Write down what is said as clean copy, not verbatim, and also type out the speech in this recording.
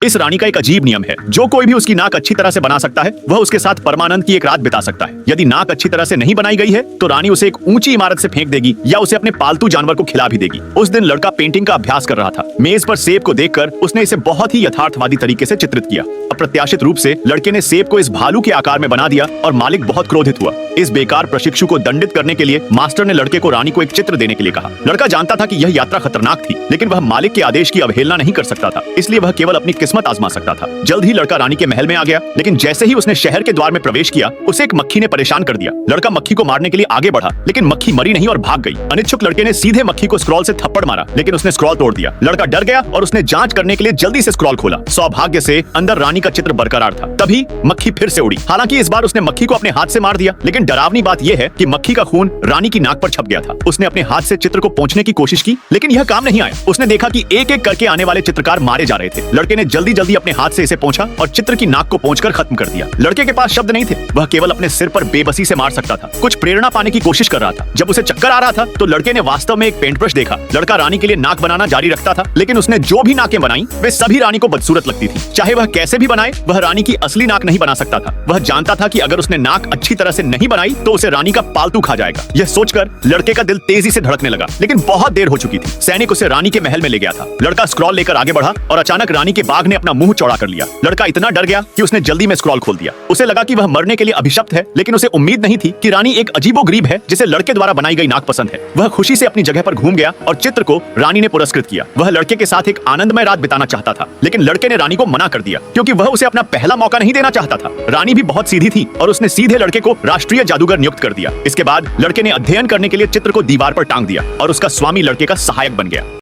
इस रानी का एक अजीब नियम है, जो कोई भी उसकी नाक अच्छी तरह से बना सकता है वह उसके साथ परमानंद की एक रात बिता सकता है। यदि नाक अच्छी तरह से नहीं बनाई गई है तो रानी उसे एक ऊंची इमारत से फेंक देगी या उसे अपने पालतू जानवर को खिला भी देगी। उस दिन लड़का पेंटिंग का अभ्यास कर रहा था। मेज पर सेब को देखकर उसने इसे बहुत ही यथार्थवादी तरीके से चित्रित किया। अप्रत्याशित रूप से लड़के ने सेब को इस भालू के आकार में बना दिया और मालिक बहुत क्रोधित हुआ। इस बेकार प्रशिक्षु को दंडित करने के लिए मास्टर ने लड़के को रानी को एक चित्र देने के लिए कहा। लड़का जानता था कि यह यात्रा खतरनाक थी, लेकिन वह मालिक के आदेश की अवहेलना नहीं कर सकता था, इसलिए वह केवल अपनी किस्मत आजमा सकता था। जल्द ही लड़का रानी के महल में आ गया, लेकिन जैसे ही उसने शहर के द्वार में प्रवेश किया उसे एक मक्खी ने परेशान कर दिया। लड़का मक्खी को मारने के लिए आगे बढ़ा, लेकिन मक्खी मरी नहीं और भाग गई। अनिच्छुक लड़के ने सीधे मक्खी को स्क्रॉल से थप्पड़ मारा, लेकिन उसने स्क्रॉल तोड़ दिया। लड़का डर गया और उसने जांच करने के लिए जल्दी से स्क्रॉल खोला। सौभाग्य से अंदर रानी का चित्र बरकरार था। तभी मक्खी फिर से उड़ी। हालांकि इस बार उसने मक्खी को अपने हाथ से मार दिया, लेकिन डरावनी बात यह है कि मक्खी का खून रानी की नाक पर छप गया था। उसने अपने हाथ से चित्र को पोंछने की कोशिश की, लेकिन यह काम नहीं आया। उसने देखा कि एक एक करके आने वाले चित्रकार मारे जा रहे थे। लड़के ने जल्दी जल्दी अपने हाथ से इसे पोंछा और चित्र की नाक को पोंछकर खत्म कर दिया। लड़के के पास शब्द नहीं थे, वह केवल अपने सिर पर बेबसी से मार सकता था। कुछ प्रेरणा पाने की कोशिश कर रहा था। जब उसे चक्कर आ रहा था तो लड़के ने वास्तव में एक पेंट ब्रश देखा। लड़का रानी के लिए नाक बनाना जारी रखता था, लेकिन उसने जो भी नाकें बनाई वे सभी रानी को बदसूरत लगती थी। चाहे वह कैसे भी बनाए, वह रानी की असली नाक नहीं बना सकता था। वह जानता था कि अगर उसने नाक अच्छी तरह से नहीं बनाई तो उसे रानी का पालतू खा जाएगा। यह सोचकर लड़के का दिल तेजी से धड़कने लगा, लेकिन बहुत देर हो चुकी थी। सैनिक उसे रानी के महल में ले गया था। लड़का स्क्रॉल लेकर आगे बढ़ा और अचानक रानी के बाघ ने अपना मुंह चौड़ा कर लिया। लड़का इतना डर गया कि उसने जल्दी में स्क्रॉल खोल दिया। उसे लगा कि वह मरने के लिए अभिशप्त है, लेकिन उसे उम्मीद नहीं थी कि रानी एक अजीबोगरीब है जिसे लड़के द्वारा बनाई गई नाक पसंद है। वह खुशी से अपनी जगह पर घूम गया और चित्र को रानी ने पुरस्कृत किया। वह लड़के के साथ एक आनंदमय रात बिताना चाहता था, लेकिन लड़के ने रानी को मना कर दिया, क्योंकि वह उसे अपना पहला मौका नहीं देना चाहता था। रानी भी बहुत सीधी थी और उसने सीधे लड़के को राष्ट्रीय जादूगर नियुक्त कर दिया। इसके बाद लड़के ने अध्ययन करने के लिए चित्र को दीवार पर टांग दिया और उसका स्वामी लड़के का सहायक बन गया।